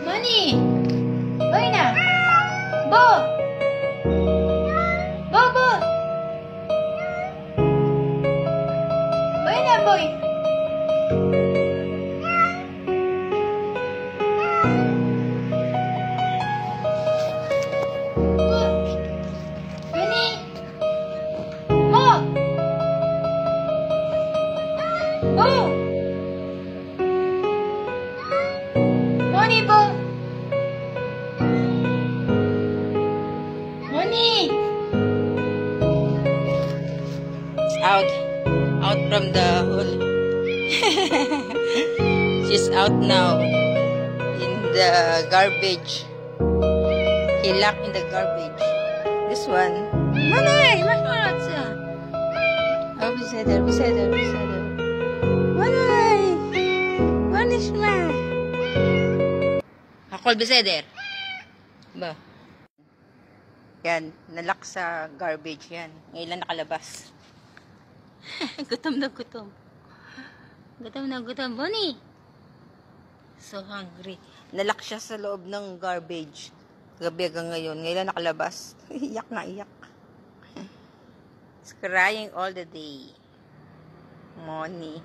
Moni! Boy na! Bo! Bo, bo! Boy na, boy! Moni! Bo! Bo! Moni, bo! Moni! It's out from the hole. She's out now in the garbage. He locked in the garbage. This one. Moni! Masarap siya. Oh, beside her. Moni! Moni siya. Hakol beside her. Ba? Yan, nalak sa garbage yan. Ngayon lang nakalabas. Gutom na gutom. Bonnie! So hungry. Nalak siya sa loob ng garbage. Gabi hanggang ngayon. Ngayon lang nakalabas. Iyak na iyak. It's crying all the day. Bonnie.